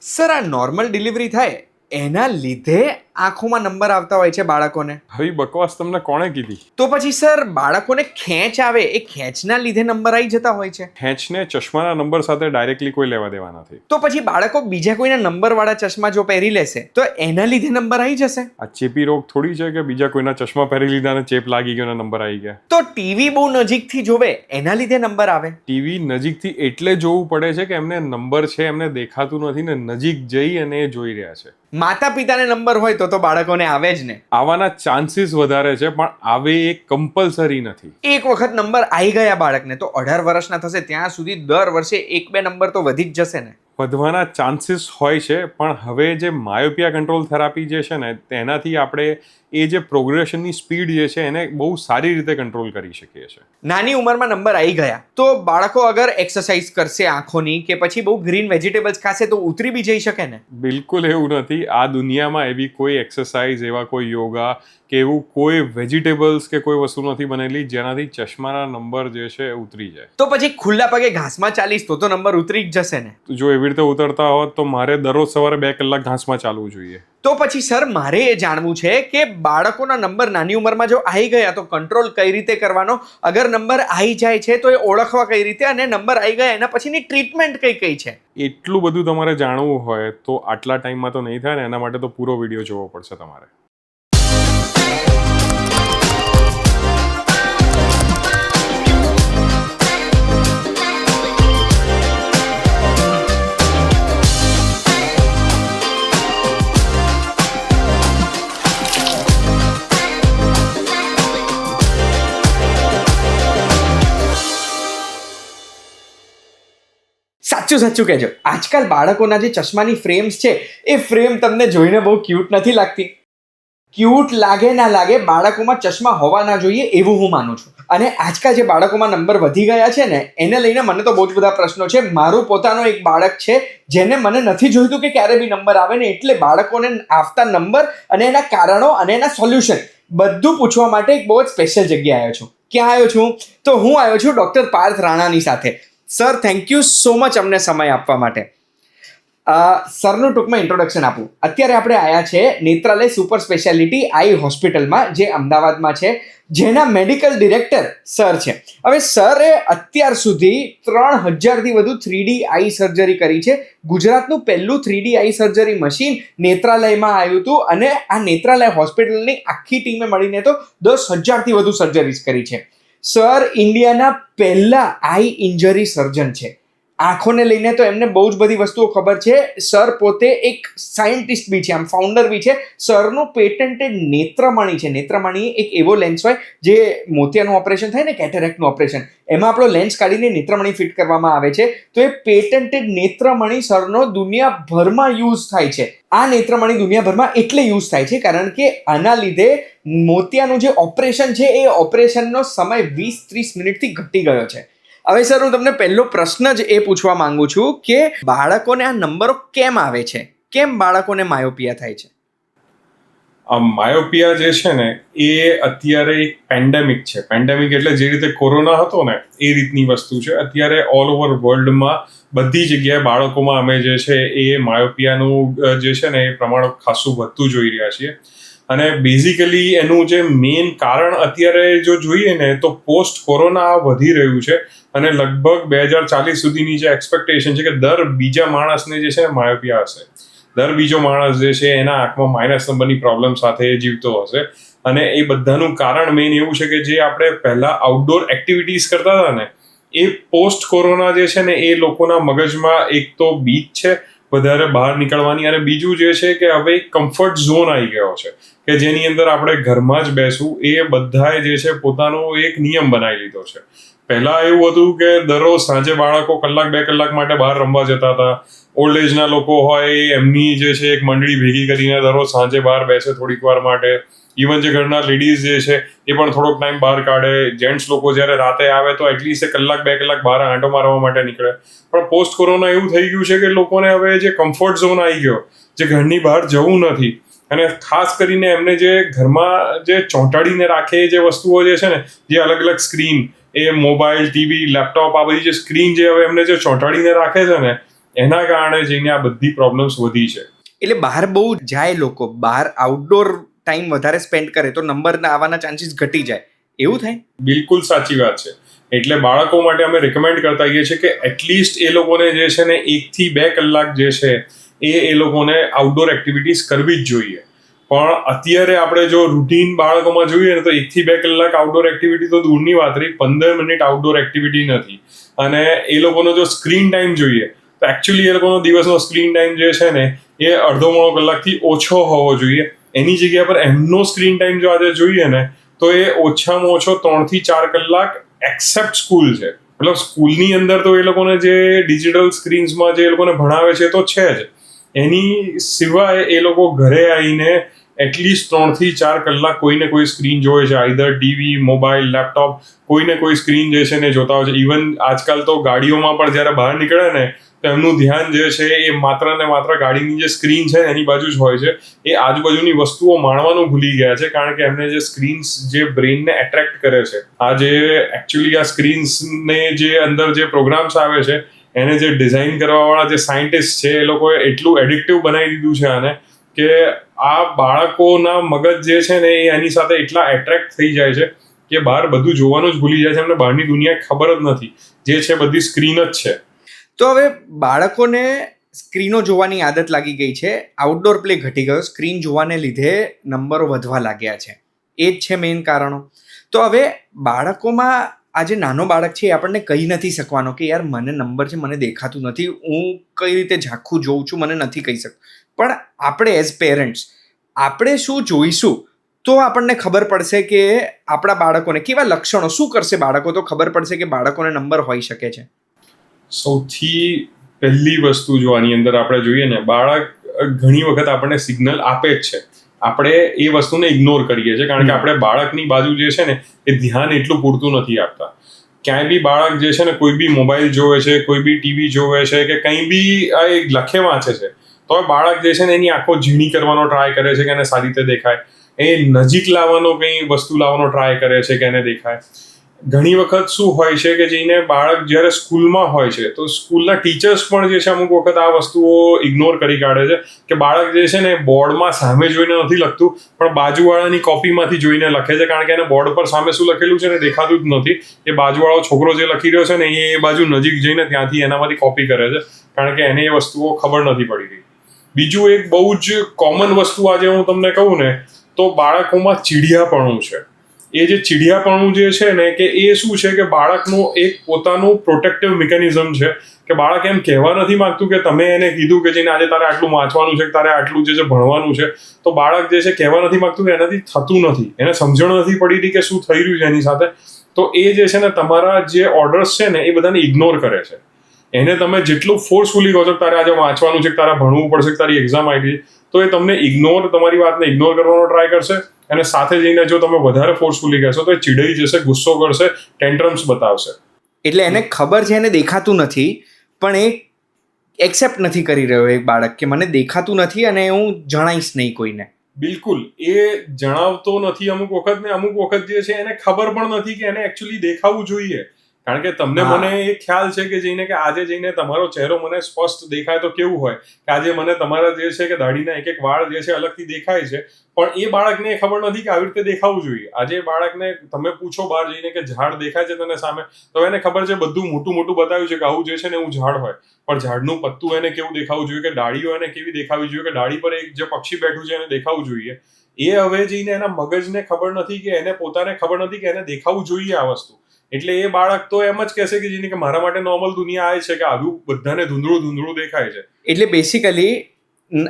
Sir આ normal delivery થાય એના લીધે આંખોમાં નંબર આવતા હોય છે બાળકોને. હવે બકવાસ તમને કોણે કીધી? તો પછી સર બાળકોને ખેંચ આવે એ ખેંચના લીધે નંબર આવી જતા હોય છે. ખેંચને ચશ્માના નંબર સાથે ડાયરેક્ટલી કોઈ લેવા દેવા નથી. તો પછી બાળકો બીજા કોઈના નંબરવાળા ચશ્મા જો પહેરી લેશે તો એના લીધે નંબર આવી જશે. આ ચેપી રોગ થોડી છે કે બીજા કોઈના ચશ્મા પહેરી લીધા અને ચેપ લાગી ગયો અને નંબર આવી ગયા. તો ટીવી બહુ નજીકથી જોવે એના લીધે નંબર આવે. ટીવી નજીકથી એટલે જોવું પડે છે કે એમને નંબર છે એમને દેખાતું નથી ને નજીક જઈ અને એ જોઈ રહ્યા છે. માતા પિતાને નંબર હોય તો બાળકોને આવે જ ને. આવવાના ચાન્સીસ વધારે છે પણ આવે એ કમ્પલસરી નથી. એક વખત નંબર આવી ગયા બાળકને તો 18 વર્ષના થશે ત્યાં સુધી દર વર્ષે 1-2 નંબર તો વધી જ જશે ને. વધવાના ચાન્સીસ હોય છે પણ હવે જે માયોપિયા કંટ્રોલ થેરાપી જે છે ને તેનાથી આપણે એ જે પ્રોગ્રેશનની સ્પીડ જે છે એને બહુ સારી રીતે કંટ્રોલ કરી શકીએ છીએ. નાની ઉંમરમાં નંબર આવી ગયા તો બાળકો અગર એક્સરસાઇઝ કરશે આંખોની કે પછી બહુ ગ્રીન વેજીટેબલ્સ ખાશે તો ઉતરી બી જઈ શકે ને. બિલકુલ એવું નથી. આ દુનિયામાં એવી કોઈ એક્સરસાઇઝ એવા કોઈ યોગા કે એવું કોઈ વેજીટેબલ્સ કે કોઈ વસ્તુ નથી બનેલી જેનાથી ચશ્માના નંબર જે છે એ ઉતરી જાય. તો પછી ખુલ્લા પગે ઘાસમાં ચાલીશ તો નંબર ઉતરી જ જશે ને. જો એવી રીતે ઉતરતા હોત તો મારે દરરોજ સવારે 2 કલાક ઘાસમાં ચાલવું જોઈએ. તો પછી સર મારે એ જાણવું છે કે બાળકોના નંબર નાની ઉંમરમાં જો આવી ગયા તો કંટ્રોલ કઈ રીતે કરવાનો, અગર નંબર આવી જાય છે તો એ ઓળખવા કઈ રીતે, અને નંબર આવી ગયા એના પછીની ટ્રીટમેન્ટ કઈ છે. એટલું બધું તમારે જાણવું હોય તો આટલા ટાઈમમાં તો નહીં થાય ને. એના માટે તો પૂરો વિડીયો જોવો પડશે તમારે. સાચું કહેજો, આજકાલ બાળકોના જે ચશ્માની ફ્રેમ્સ છે એ ફ્રેમ તમને જોઈને બહુ ક્યુટ નથી લાગતી? ક્યુટ લાગે ના લાગે, બાળકોમાં ચશ્મા હોવા ના જોઈએ એવું હું માનું છું. અને આજકાલ જે બાળકોમાં નંબર વધી ગયા છે ને એને લઈને મને તો બહુ જ બધા પ્રશ્નો છે. મારું પોતાનો એક બાળક છે જેને મને નથી જોઈતું કે ક્યારે બી નંબર આવે ને, એટલે બાળકોને આવતા નંબર અને એના કારણો અને એના સોલ્યુશન બધું પૂછવા માટે એક બહુ જ સ્પેશિયલ જગ્યાએ આવ્યો છું. ક્યાં આવ્યો છું? તો હું આવ્યો છું ડૉક્ટર પાર્થ રાણાની સાથે. Sir, thank you so much અમને સમય આપવા માટે. સરનું ટૂંકમાં ઇન્ટ્રોડક્શન આપું. અત્યારે આપણે આવ્યા છે નેત્રાલય સુપર સ્પેશિયાલિટી આઈ હોસ્પિટલમાં જે અમદાવાદમાં છે, જેના મેડિકલ ડિરેક્ટર સર છે. હવે સરે અત્યાર સુધી 3000થી વધુ 3D આઈ સર્જરી કરી છે. ગુજરાતનું પહેલું 3D આઈ સર્જરી મશીન નેત્રાલયમાં આવ્યું હતું અને આ નેત્રાલય હોસ્પિટલની આખી ટીમે મળીને તો 10,000થી વધુ સર્જરીઝ કરી છે. સર ઇન્ડિયાના પહેલા આઈ ઇન્જરી સર્જન છે. આંખોને લઈને તો એમને બહુ જ બધી વસ્તુઓ ખબર છે. સર પોતે એક સાયન્ટિસ્ટ બી છે, આમ ફાઉન્ડર બી છે. સરનું પેટન્ટેડ નેત્રમણી છે. નેત્રમણી એક એવો લેન્સ હોય જે મોતિયાનું ઓપરેશન થાય ને, કેટેરેક્ટનું ઓપરેશન, એમાં આપણો લેન્સ કાઢીને નેત્રમણી ફિટ કરવામાં આવે છે. તો એ પેટન્ટેડ નેત્રમણી સરનો દુનિયાભરમાં યુઝ થાય છે. આ નેત્રમણી દુનિયાભરમાં એટલે યુઝ થાય છે કારણ કે આના લીધે મોતિયાનું જે ઓપરેશન છે એ ઓપરેશનનો સમય 20-30 મિનિટથી ઘટી ગયો છે. હવે સર હું તમને પહેલો પ્રશ્ન જ એ પૂછવા માંગુ છું કે બાળકોને આ નંબરો કેમ આવે છે? કેમ બાળકોને માયોપિયા થાય છે? આ માયોપિયા જે છે ને એ અત્યારે એક પેન્ડેમિક છે. પેન્ડેમિક એટલે જે રીતે કોરોના હતો ને એ રીતની વસ્તુ છે. અત્યારે ઓલ ઓવર વર્લ્ડમાં બધી જગ્યાએ બાળકોમાં અમે જે છે એ માયોપિયાનું જે છે ને એ પ્રમાણ ખાસું વધતું જોઈ રહ્યા છીએ. અને બેઝિકલી એનું જે મેઇન કારણ અત્યારે જો જોઈએ ને તો પોસ્ટ કોરોના વધી રહ્યું છે. અને લગભગ 2040 સુધીની જે એક્સપેક્ટેશન છે કે દર બીજા માણસને જે છે માયોપિયા હશે. દર બીજો માણસ જે છે એના આંખમાં માઇનસ નંબરની પ્રોબ્લેમ સાથે જીવતો હશે. અને એ બધાનું કારણ મેઇન એવું છે કે જે આપણે પહેલા આઉટડોર એક્ટિવિટીઝ કરતા હતા ને એ પોસ્ટ કોરોના જે છે ને એ લોકોના મગજમાં એક તો બીક છે વધારે બહાર નીકળવાની, અને બીજું જે છે કે હવે એક કમ્ફર્ટ ઝોન આવી ગયો છે કે જેની અંદર આપણે ઘરમાં જ બેસવું એ બધાએ જે છે પોતાનો એક નિયમ બનાવી લીધો છે. પહેલા એવું હતું કે દરરોજ સાંજે બાળકો 1-2 કલાક માટે બહાર રમવા જતા હતા. ઓલ્ડ એજના લોકો હોય એમની જે છે એક મંડળી ભેગી કરીને દરરોજ સાંજે બહાર બેસે થોડીક વાર માટે. ઇવન જે ઘરના લેડીઝ જે છે એ પણ થોડોક ટાઈમ બહાર કાઢે. જેન્ટ્સ લોકો જ્યારે રાતે આવે તો એટલીસ્ટ 1-2 કલાક બહાર આંટો મારવા માટે નીકળે. પણ પોસ્ટ કોરોના એવું થઈ ગયું છે કે લોકોને હવે જે કમ્ફર્ટ ઝોન આવી ગયો, જે ઘરની બહાર જવું નથી, અને ખાસ કરીને એમને જે ઘરમાં જે ચોંટાડીને રાખે જે વસ્તુઓ જે છે ને, જે અલગ અલગ સ્ક્રીન, એ મોબાઈલ, ટીવી, લેપટોપ, આ બધી જે સ્ક્રીન જે હવે એમને જે ચોંટાડીને રાખે છે ને એના કારણે જઈને આ બધી પ્રોબ્લેમ્સ વધી છે. એટલે બહાર બહુ જાય લોકો, બહાર આઉટડોર ટાઈમ વધારે સ્પેન્ડ કરે તો નંબર આવવાના ચાન્સીસ ઘટી જાય, એવું થાય? બિલકુલ સાચી વાત છે. એટલે બાળકો માટે અમે રિકમેન્ડ કરતા હોઈએ છીએ કે એટલીસ્ટ એ લોકોને જે છે ને 1 થી 2 કલાક જે છે એ લોકોને આઉટડોર એક્ટિવિટીઝ કરવી જ જોઈએ. પણ અત્યારે આપણે જો રૂટીન બાળકોમાં જોઈએ ને તો 1 થી 2 કલાક આઉટડોર એક્ટિવિટી તો દૂરની વાત રહી, 15 મિનિટ આઉટડોર એક્ટિવિટી નથી. અને એ લોકોનો જો સ્ક્રીન ટાઈમ જોઈએ તો એકચ્યુઅલી એ લોકોનો દિવસનો સ્ક્રીન ટાઈમ જે છે ને એ અડધો પોણો કલાકથી ઓછો હોવો જોઈએ. એની જગ્યા પર એમનો સ્ક્રીન ટાઈમ જો આજે જોઈએ ને તો એ ઓછામાં ઓછો 3 થી 4 કલાક એક્સેપ્ટ સ્કૂલ છે. મતલબ સ્કૂલની અંદર તો એ લોકોને જે ડિજિટલ સ્ક્રીન્સમાં જે એ લોકોને ભણાવે છે તો છે જ, એની સિવાય એ લોકો ઘરે આવીને એટલીસ્ટ 3 થી 4 કલાક કોઈને કોઈ સ્ક્રીન જોવે છે, આઈધર ટીવી, મોબાઈલ, લેપટોપ, કોઈને કોઈ સ્ક્રીન જે છે ને જોતા હોય છે. ઇવન આજકાલ તો ગાડીઓમાં પણ જ્યારે બહાર નીકળે ને તો એમનું ધ્યાન જે છે એ માત્ર ને માત્ર ગાડીની જે સ્ક્રીન છે એની બાજુ જ હોય છે. એ આજુબાજુની વસ્તુઓ માણવાનું ભૂલી ગયા છે, કારણ કે એમને જે સ્ક્રીન્સ જે બ્રેઇનને એટ્રેક્ટ કરે છે, આ જે એકચ્યુઅલી આ સ્ક્રીન્સને જે અંદર જે પ્રોગ્રામ્સ આવે છે એને જે ડિઝાઇન કરવાવાળા જે સાયન્ટિસ્ટ છે એ લોકોએ એટલું એડિક્ટિવ બનાવી દીધું છે આને કે આ બાળકોના મગજ જે છે ને એ એની સાથે એટલા એટ્રેક્ટ થઈ જાય છે કે બહાર બધું જોવાનું જ ભૂલી જાય છે. એમને બહારની દુનિયા ખબર જ નથી, જે છે બધી સ્ક્રીન જ છે. તો હવે બાળકોને સ્ક્રીનો જોવાની આદત લાગી ગઈ છે, આઉટડોર પ્લે ઘટી ગયો, સ્ક્રીન જોવાને લીધે નંબરો વધવા લાગ્યા છે, એ જ છે મેઇન કારણો. તો હવે બાળકોમાં આ જે નાનો બાળક છે એ આપણને કહી નથી શકવાનો કે યાર મને નંબર છે, મને દેખાતું નથી, હું કઈ રીતે ઝાંખું જોઉં છું મને નથી કહી શકતું. પણ આપણે એઝ પેરેન્ટ્સ આપણે શું જોઈશું તો આપણને ખબર પડશે કે આપણા બાળકોને કેવા લક્ષણો, શું કરશે બાળકો તો ખબર પડશે કે બાળકોને નંબર હોઈ શકે છે? સૌથી પહેલી વસ્તુ જો આની અંદર આપણે જોઈએ ને, બાળક ઘણી વખત આપણને સિગ્નલ આપે જ છે, આપણે એ વસ્તુને ઇગ્નોર કરીએ છીએ કારણ કે આપણે બાળકની બાજુ જે છે ને એ ધ્યાન એટલું પૂરતું નથી આપતા. ક્યાંય બી બાળક જે છે ને કોઈ બી મોબાઈલ જોવે છે, કોઈ બી ટીવી જોવે છે કે કંઈ બી લખે વાંચે છે તો બાળક જે છે ને એની આંખો ઝીણી કરવાનો ટ્રાય કરે છે કે એને સારી રીતે દેખાય, એ નજીક લાવવાનો કંઈ વસ્તુ લાવવાનો ટ્રાય કરે છે કે એને દેખાય. ઘણી વખત શું હોય છે કે જઈને બાળક જ્યારે સ્કૂલમાં હોય છે તો સ્કૂલના ટીચર્સ પણ જે છે અમુક વખત આ વસ્તુઓ ઇગ્નોર કરી કાઢે છે કે બાળક જે છે ને બોર્ડમાં સામે જોઈને નથી લખતું પણ બાજુવાળાની કોપીમાંથી જોઈને લખે છે, કારણ કે એને બોર્ડ પર સામે શું લખેલું છે ને દેખાતું જ નથી. એ બાજુવાળો છોકરો જે લખી રહ્યો છે ને એ બાજુ નજીક જઈને ત્યાંથી એનામાંથી કોપી કરે છે, કારણ કે એને એ વસ્તુઓ ખબર નથી પડી રહી. બીજું એક બહુ જ કોમન વસ્તુ આજે હું તમને કહું ને તો બાળકોમાં ચીડિયાપણું છે. એ જે ચીડિયાપણું જે છે ને કે એ શું છે કે બાળકનું એક પોતાનું પ્રોટેક્ટિવ મિકેનિઝમ છે કે બાળક એમ કહેવા નથી માંગતું કે તમે એને કીધું કે જેને આજે તારે આટલું વાંચવાનું છે, તારે આટલું જે છે ભણવાનું છે, તો બાળક જે છે કહેવા નથી માંગતું કે એનાથી થતું નથી, એને સમજણ નથી પડી રહી કે શું થઈ રહ્યું છે એની સાથે. તો એ જે છે ને તમારા જે ઓર્ડર્સ છે ને એ બધાને ઇગ્નોર કરે છે. એને તમે જેટલું ફોર્સફુલી કહો છો તારે આજે વાંચવાનું છે, તારે ભણવું પડશે, તારી એક્ઝામ આવી તો એ તમને તમારી વાતને ઇગ્નોર કરવાનો ટ્રાય કરશે અને સાથે જઈને જો તમે વધારે ફોર્સફુલી કહેશો તો એ ચીડાઈ જશે, ગુસ્સો કરશે, ટેન્ટ્રમ્સ બતાવશે. એટલે એને ખબર છે, એને દેખાતું નથી પણ એ એક્સેપ્ટ નથી કરી રહ્યો એક બાળક કે મને દેખાતું નથી અને હું જણાઈશ નહીં કોઈને. બિલકુલ એ જણાવતો નથી અમુક વખત ને અમુક વખત જે છે એને ખબર પણ નથી કે એને એકચ્યુઅલી દેખાવું જોઈએ, કારણ કે તમને મને એ ખ્યાલ છે કે જઈને કે આજે જઈને તમારો ચહેરો મને સ્પષ્ટ દેખાય તો કેવું હોય કે આજે મને તમારા જે છે કે દાઢીના એક વાળ જે છે અલગથી દેખાય છે, પણ એ બાળકને ખબર નથી કે આવી રીતે દેખાવું જોઈએ. આજે બાળકને તમે પૂછો બહાર જઈને કે ઝાડ દેખાય છે તને સામે, તો એને ખબર છે બધું મોટું મોટું બતાવ્યું છે કે આવું જે છે ને એવું ઝાડ હોય, પણ ઝાડનું પત્તું એને કેવું દેખાવું જોઈએ, કે ડાળીઓ એને કેવી દેખાવી જોઈએ, કે ડાળી પર એક જે પક્ષી બેઠું છે એને દેખાવું જોઈએ. એ હવે જઈને એના મગજને ખબર નથી કે એને પોતાને ખબર નથી કે એને દેખાવું જોઈએ આ વસ્તુ. એટલે એ બાળક તો એમ જ કહેશે કે જેને કે મારા માટે નોર્મલ દુનિયા આ છે કે આવ્યું બધાને ધૂંધળું દેખાય છે. એટલે બેસિકલી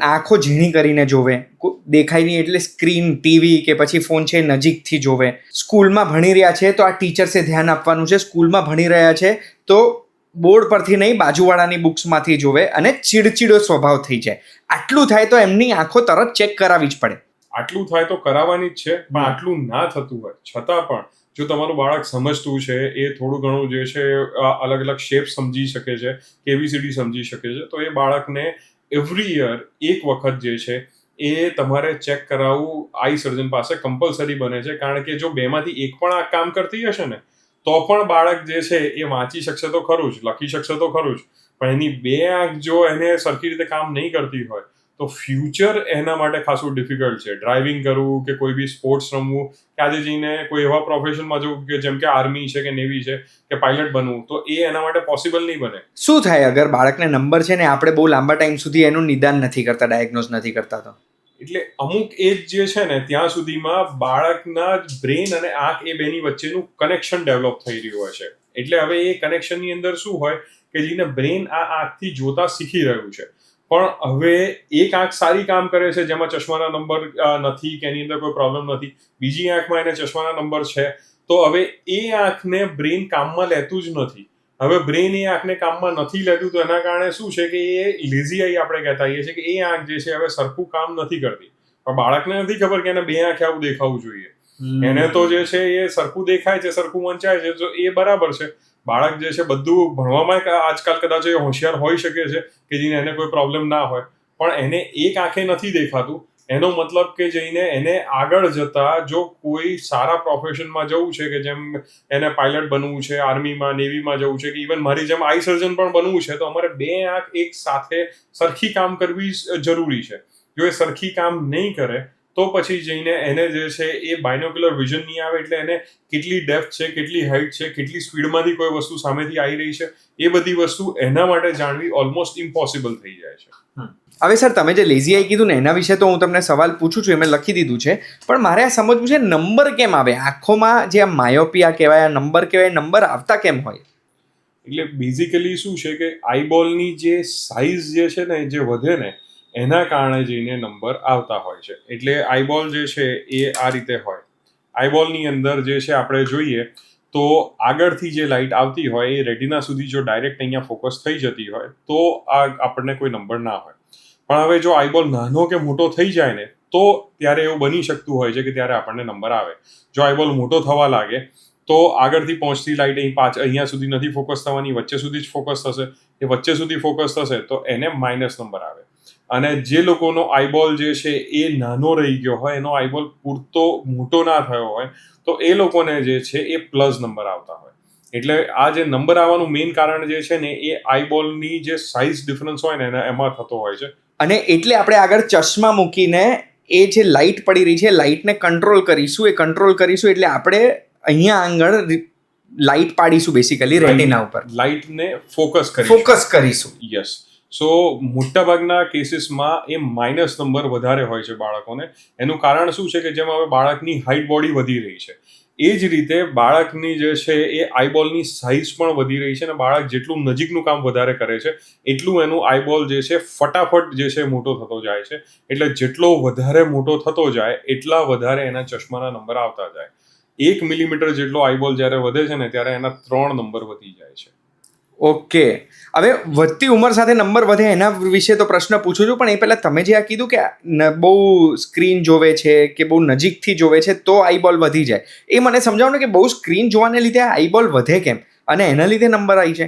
આંખો ઝીણી કરીને જોવે, દેખાય નહીં એટલે સ્ક્રીન, ટીવી કે પછી ફોન છે નજીકથી જોવે. સ્કૂલમાં ભણી રહ્યા છે તો આ ટીચર્સે ધ્યાન આપવાનું છે, સ્કૂલમાં ભણી રહ્યા છે તો બોર્ડ પરથી નહીં બાજુવાળાની બુક્સમાંથી જોવે અને ચીડચીડો સ્વભાવ થઈ જાય. આટલું થાય તો એમની આંખો તરત ચેક કરાવવી જ પડે. આટલું થાય તો કરાવવાની જ છે, પણ આટલું ના થતું હોય છતાં પણ જો તમારું બાળક સમજતું છે, એ થોડું ઘણું જે છે અલગ અલગ શેપ સમજી શકે છે, ABCD સમજી શકે છે, તો એ બાળકને એવરી યર એક વખત જે છે એ તમારે ચેક કરાવવું આઈ સર્જન પાસે કમ્પલસરી બને છે, કારણ કે જો બેમાંથી એક પણ આ કામ કરતી હશે ને તો પણ બાળક જે છે એ વાંચી શકશે તો ખરું જ, લખી શકશે તો ખરું જ, પણ એની બે આંખ જો એને સરખી રીતે કામ નહીં કરતી હોય તો ફ્યુચર એના માટે ખાસું ડિફિકલ્ટ છે. ડ્રાઇવિંગ કરવું કે કોઈ બી સ્પોર્ટ્સ રમવું કે આજે જઈને કોઈ એવા પ્રોફેશનમાં જવું કે જેમ કે આર્મી છે કે નેવી છે કે પાયલટ બનવું, તો એ એના માટે પોસિબલ નહીં બને. શું થાય અગર બાળકને નંબર છે ને આપણે બહુ લાંબા ટાઈમ સુધી એનું નિદાન નથી કરતા, ડાયગ્નોઝ નથી કરતા તો? એટલે અમુક એજ જે છે ને ત્યાં સુધીમાં બાળકના બ્રેન અને આંખ એ બેની વચ્ચેનું કનેક્શન ડેવલપ થઈ રહ્યું હોય છે. એટલે હવે એ કનેક્શનની અંદર શું હોય કે જેને બ્રેન આ આંખથી જોતા શીખી રહ્યું છે, પણ હવે એક આંખ સારી કામ કરે છે જેમાં ચશ્માના નંબર નથી કે એની અંદર કોઈ પ્રોબ્લેમ નથી, બીજી આંખમાં એને ચશ્માના નંબર છે, તો હવે એ આંખને બ્રેન કામમાં લેતું જ નથી. હવે બ્રેન એ આંખને કામમાં નથી લેતું તો એના કારણે શું છે કે એ લેઝી આઈ આપણે કહેતા હોઈએ છીએ કે એ આંખ જે છે હવે સરખું કામ નથી કરતી. પણ બાળકને નથી ખબર કે એને બે આંખે આવું દેખાવું જોઈએ. એને તો જે છે એ સરખું દેખાય છે, સરખું વંચાય છે, તો એ બરાબર છે. બાળક જે છે બધું ભણવામાં આજકાલ કદાચ એ હોશિયાર હોઈ શકે છે કે જેને એને કોઈ પ્રોબ્લેમ ના હોય, પણ એને એક આંખે નથી દેખાતું. એનો મતલબ કે જઈને એને આગળ જતા જો કોઈ સારા પ્રોફેશનમાં જવું છે કે જેમ એને પાયલટ બનવું છે, આર્મીમાં નેવીમાં જવું છે, કે ઇવન મારી જેમ આઈ સર્જન પણ બનવું છે, તો અમારે બે આંખ એક સાથે સરખી કામ કરવી જરૂરી છે. જો એ સરખી કામ નહીં કરે તો પછી જઈને એને જે છે એ બાયનોક્યુલર વિઝન નહીં આવે, એટલે એને કેટલી ડેપ્થ છે, કેટલી હાઇટ છે, કેટલી સ્પીડમાંથી કોઈ વસ્તુ સામેથી આવી રહી છે, એ બધી વસ્તુ એના માટે જાણવી ઓલમોસ્ટ ઇમ્પોસિબલ થઈ જાય છે. હવે સર તમે જે લેઝી આઈ કીધું ને એના વિશે તો હું તમને સવાલ પૂછું છું, એ મેં લખી દીધું છે, પણ મારે આ સમજવું છે નંબર કેમ આવે આંખોમાં? જે આ માયોપિયા કહેવાય, આ નંબર કહેવાય, નંબર આવતા કેમ હોય? એટલે બેઝિકલી શું છે કે આઈબોલની જે સાઇઝ જે છે ને જે વધે ને એના કારણે જઈને નંબર આવતા હોય છે. એટલે આઈબોલ જે છે એ આ રીતે હોય. આઈબોલની અંદર જે છે આપણે જોઈએ તો આગળથી જે લાઇટ આવતી હોય એ રેટિના સુધી જો ડાયરેક્ટ અહીંયા ફોકસ થઈ જતી હોય તો આ આપણને કોઈ નંબર ના હોય. પણ હવે જો આઈબોલ નાનો કે મોટો થઈ જાય ને તો ત્યારે એવું બની શકતું હોય છે કે ત્યારે આપણને નંબર આવે. જો આઈબોલ મોટો થવા લાગે તો આગળથી પહોંચતી લાઇટ અહીંયા સુધી નથી ફોકસ થવાની, વચ્ચે સુધી જ ફોકસ થશે. એ વચ્ચે સુધી ફોકસ થશે તો એને માઇનસ નંબર આવે. અને જે લોકોનો આઈબોલ જે છે એ નાનો રહી ગયો હોય, એનો આઈબોલ પૂરતો મોટો ના થયો હોય, તો એ લોકોને જે છે એ પ્લસ નંબર આવતા હોય. એટલે આ જે નંબર આવવાનું મેઇન કારણ જે છે ને એ આઈબોલની જે સાઇઝ ડિફરન્સ હોય ને એમાં થતો હોય છે. અને એટલે આપણે આગળ ચશ્મા મૂકીને એ જે લાઇટ પડી રહી છે લાઇટને કંટ્રોલ કરીશું, એ કંટ્રોલ કરીશું એટલે આપણે અહીંયા આગળ લાઇટ પાડીશું બેસિકલી રેટિના ઉપર, લાઇટને ફોકસ કરીશું. યસ. સો મોટાભાગના કેસીસમાં એ માઇનસ નંબર વધારે હોય છે બાળકોને. એનું કારણ શું છે કે જેમ હવે બાળકની હાઇટ બોડી વધી રહી છે એ જ રીતે બાળકની જે છે એ આઈબોલની સાઇઝ પણ વધી રહી છે, અને બાળક જેટલું નજીકનું કામ વધારે કરે છે એટલું એનું આઈબોલ જે છે ફટાફટ જે છે મોટો થતો જાય છે. એટલે જેટલો વધારે મોટો થતો જાય એટલા વધારે એના ચશ્માના નંબર આવતા જાય. 1 મિલીમીટર જેટલો આઈબોલ જ્યારે વધે છે ને ત્યારે એના 3 નંબર વધી જાય છે. ઓકે, હવે વધતી ઉંમર સાથે નંબર વધે એના વિશે તો પ્રશ્ન પૂછું છું, પણ એ પહેલાં તમે જે આ કીધું કે બહુ સ્ક્રીન જોવે છે કે બહુ નજીકથી જોવે છે તો આઈબોલ વધી જાય, એ મને સમજાવો ને કે બહુ સ્ક્રીન જોવાને લીધે આઈબોલ વધે કેમ અને એના લીધે નંબર આવી છે?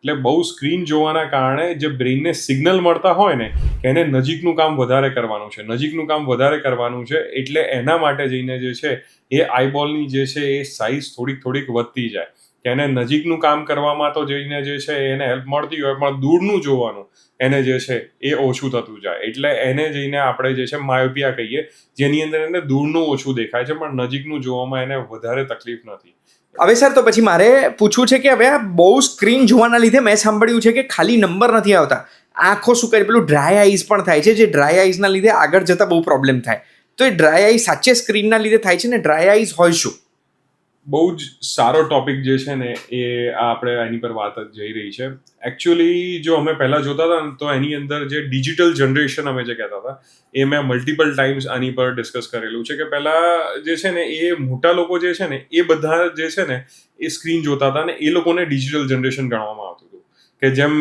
એટલે બહુ સ્ક્રીન જોવાના કારણે જે બ્રેઇનને સિગ્નલ મળતા હોય ને કે એને નજીકનું કામ વધારે કરવાનું છે, નજીકનું કામ વધારે કરવાનું છે, એટલે એના માટે જઈને જે છે એ આઈબોલની જે છે એ સાઇઝ થોડીક વધતી જાય. કે એને નજીકનું કામ કરવામાં તો જઈને જે છે એને હેલ્પ મળતી હોય, પણ દૂરનું જોવાનું એને જે છે એ ઓછું થતું જાય. એટલે એને જઈને આપણે જે છે માયોપિયા કહીએ, જેની અંદર એને દૂરનું ઓછું દેખાય છે પણ નજીકનું જોવામાં એને વધારે તકલીફ નથી. હવે સર તો પછી મારે પૂછવું છે કે હવે આ બહુ સ્ક્રીન જોવાના લીધે મેં સાંભળ્યું છે કે ખાલી નંબર નથી આવતા, આંખો શું કરે પેલું ડ્રાય આઈઝ પણ થાય છે, જે ડ્રાય આઈઝના લીધે આગળ જતા બહુ પ્રોબ્લેમ થાય. તો એ ડ્રાય આઈઝ સાચે સ્ક્રીનના લીધે થાય છે ને ડ્રાય આઈઝ હોય શું? બહુ જ સારો ટોપિક જે છે ને એ આપણે એની પર વાત જઈ રહી છે. એકચ્યુઅલી જો અમે પહેલાં જોતા હતા ને તો એની અંદર જે ડિજિટલ જનરેશન અમે જે કહેતા હતા એ મેં મલ્ટિપલ ટાઈમ્સ આની પર ડિસ્કસ કરેલું છે કે પહેલાં જે છે ને એ મોટા લોકો જે છે ને એ બધા જે છે ને એ સ્ક્રીન જોતા હતા ને એ લોકોને ડિજિટલ જનરેશન ગણવામાં આવતું હતું. કે જેમ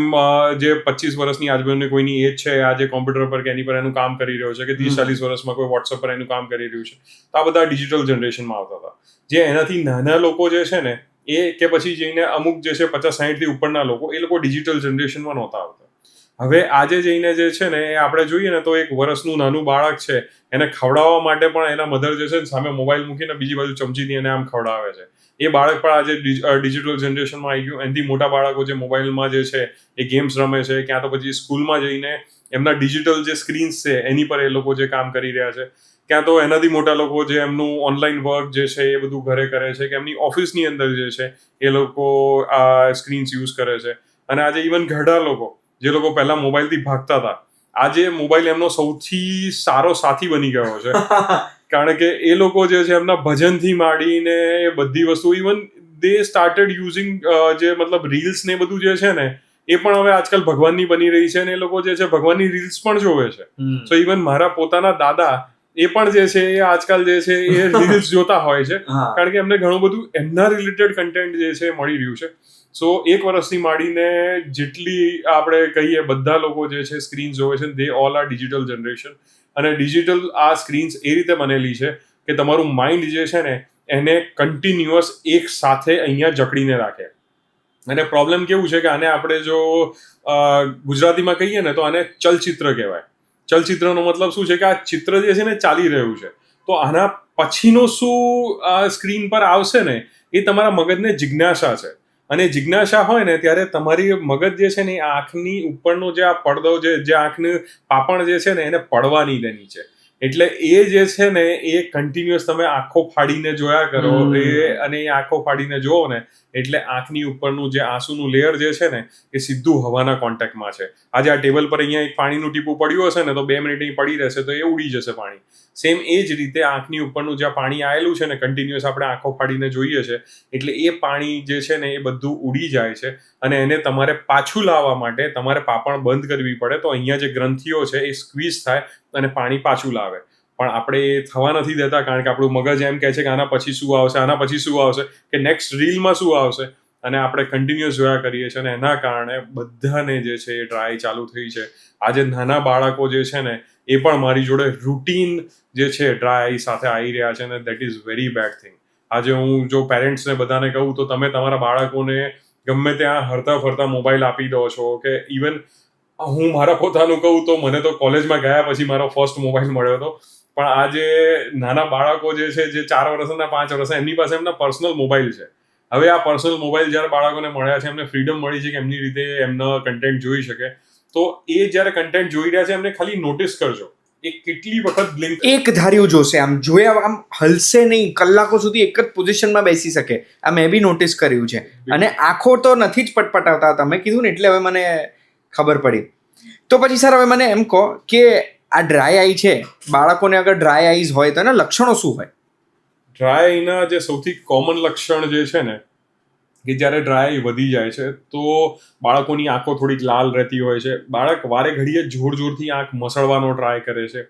જે 25 વર્ષની આજુબાજુની કોઈની એજ છે, આજે કોમ્પ્યુટર પર કે એની પર એનું કામ કરી રહ્યો છે, કે 30-40 વર્ષમાં કોઈ વોટ્સઅપ પર એનું કામ કરી રહ્યું છે, તો આ બધા ડિજિટલ જનરેશનમાં આવતા હતા. જે એનાથી નાના લોકો જે છે ને એ કે પછી જઈને અમુક જે છે 50-60 થી ઉપરના લોકો, એ લોકો ડિજિટલ જનરેશનમાં નહોતા આવતા. હવે આજે જઈને જે છે ને એ આપણે જોઈએ ને તો 1 વર્ષનું નાનું બાળક છે, એને ખવડાવવા માટે પણ એના મધર જે છે ને સામે મોબાઈલ મૂકીને બીજી બાજુ ચમચીથી એને આમ ખવડાવે છે. એ બાળક પણ આજે ડિજિટલ જનરેશનમાં આવી ગયું. એનાથી મોટા બાળકો જે મોબાઈલમાં જે છે એ ગેમ્સ રમે છે, ક્યાં તો પછી સ્કૂલમાં જઈને એમના ડિજિટલ જે સ્ક્રીન્સ છે એની પર એ લોકો જે કામ કરી રહ્યા છે, ક્યાં તો એનાથી મોટા લોકો જે એમનું ઓનલાઈન વર્ક જે છે એ બધું ઘરે કરે છે, કે એમની ઓફિસની અંદર જે છે એ લોકો આ સ્ક્રીન્સ યુઝ કરે છે. અને આજે ઇવન ઘરડા લોકો, જે લોકો પહેલા મોબાઈલથી ભાગતા હતા, આજે મોબાઈલ એમનો સૌથી સારો સાથી બની ગયો છે. કારણ કે એ લોકો જે છે એમના ભજનથી માંડીને એ બધી વસ્તુ, ઇવન દે સ્ટાર્ટેડ યુઝિંગ જે મતલબ રીલ્સ ને બધું જે છે ને એ પણ હવે આજકાલ ભગવાનની બની રહી છે, અને એ લોકો જે છે ભગવાનની રીલ્સ પણ જોવે છે. સો ઇવન મારા પોતાના દાદા એ પણ જે છે એ આજકાલ જે છે એ રીલ્સ જોતા હોય છે, કારણ કે એમને ઘણું બધું એમના રિલેટેડ કન્ટેન્ટ જે છે મળી રહ્યું છે. સો 1 વર્ષથી માંડીને જેટલી આપણે કહીએ બધા લોકો જે છે સ્ક્રીન જોવે છે, દે ઓલ આર ડિજિટલ જનરેશન. અને ડિજિટલ આ સ્ક્રીન્સ એ રીતે બનેલી છે કે તમારું માઇન્ડ જે છે ને એને કન્ટિન્યુઅસ એક સાથે અહીંયા જકડીને રાખે. અને પ્રોબ્લેમ કેવું છે કે આને આપણે જો ગુજરાતીમાં કહીએ ને તો આને ચલચિત્ર કહેવાય. ચલચિત્રનો મતલબ શું છે કે આ ચિત્ર જે છે ને ચાલી રહ્યું છે, તો આના પછીનો શું સ્ક્રીન પર આવશે ને એ તમારા મગજને જિજ્ઞાસા છે. અને જિજ્ઞાસા હોય ને ત્યારે તમારી મગજ જે છે ને એ આંખની ઉપરનો જે આ પડદો જે આંખનું પાપણ જે છે ને એને પડવા નહીં દે નીચે. એટલે એ જે છે ને એ કન્ટિન્યુઅસ તમે આંખો ફાડીને જોયા કરો, અને એ આંખો ફાડીને જોવો ને એટલે આંખની ઉપરનું જે આંસુનું લેયર જે છે ને એ સીધું હવાના કોન્ટેક્ટમાં છે. આજે આ ટેબલ પર અહીંયા એક પાણીનું ટીપું પડ્યું હશે ને તો 2 મિનિટ અહીં પડી રહેશે તો એ ઉડી જશે પાણી. સેમ એ જ રીતે આંખની ઉપરનું જ્યાં પાણી આવેલું છે ને કન્ટિન્યુઅસ આપણે આંખો ફાડીને જોઈએ છે, એટલે એ પાણી જે છે ને એ બધું ઉડી જાય છે. અને એને તમારે પાછું લાવવા માટે તમારે પાપણ બંધ કરવી પડે, તો અહીંયા જે ગ્રંથિઓ છે એ સ્ક્વીઝ થાય અને પાણી પાછું લાવે. પણ આપણે એ થવા નથી દેતા, કારણ કે આપણું મગજ એમ કહે છે કે આના પછી શું આવશે, આના પછી શું આવશે, કે નેક્સ્ટ રીલમાં શું આવશે, અને આપણે કન્ટિન્યુઅસ જોયા કરીએ છીએ. અને એના કારણે બધાને જે છે એ ડ્રાય ચાલુ થઈ છે. આજે નાના બાળકો જે છે ને એ પણ મારી જોડે રૂટીન જે છે ડ્રાય સાથે આવી રહ્યા છે, અને that is very bad thing. આજે હું જો પેરેન્ટ્સને બધાને કહું તો તમે તમારા બાળકોને ગમે ત્યાં હરતા ફરતા મોબાઈલ આપી દો છો, કે ઇવન હું મારા પોતાનું કહું તો મને તો કોલેજમાં ગયા પછી મારો ફર્સ્ટ મોબાઈલ મળ્યો હતો. પણ આ જે નાના બાળકો જે છે જે 4 વર્ષના 5 વર્ષના, એમની પાસે એમના પર્સનલ મોબાઈલ છે. હવે આ પર્સનલ મોબાઈલ જ્યારે બાળકોને મળ્યા છે, એમને ફ્રીડમ મળી છે કે એમની રીતે એમનો કન્ટેન્ટ જોઈ શકે. તો એ જ્યારે કન્ટેન્ટ જોઈ રહ્યા છે એમને ખાલી નોટિસ કરજો એ કેટલી વખત બ્લિંક એક ધાર્યું જોશે, આમ જોયા આમ હલશે નહીં, કલાકો સુધી એક જ પોઝિશનમાં બેસી શકે. આ મેં બી નોટિસ કર્યું છે. અને આંખો તો નથી જ પટપટાવતા, તમે કીધું ને એટલે હવે મને ખબર પડી. તો પછી સર હવે મને એમ કહો કે આ ડ્રાય આઈ છે, બાળકોને અગર ડ્રાય આઈઝ હોય તો એના લક્ષણો શું હોય? ડ્રાય આઈના જે સૌથી કોમન લક્ષણ જે છે ને કે જ્યારે ડ્રાય આઈ વધી જાય છે તો બાળકોની આંખો થોડીક લાલ રહેતી હોય છે. બાળક વારે ઘડીએ જોરથી આંખ મસળવાનો ટ્રાય કરે છે.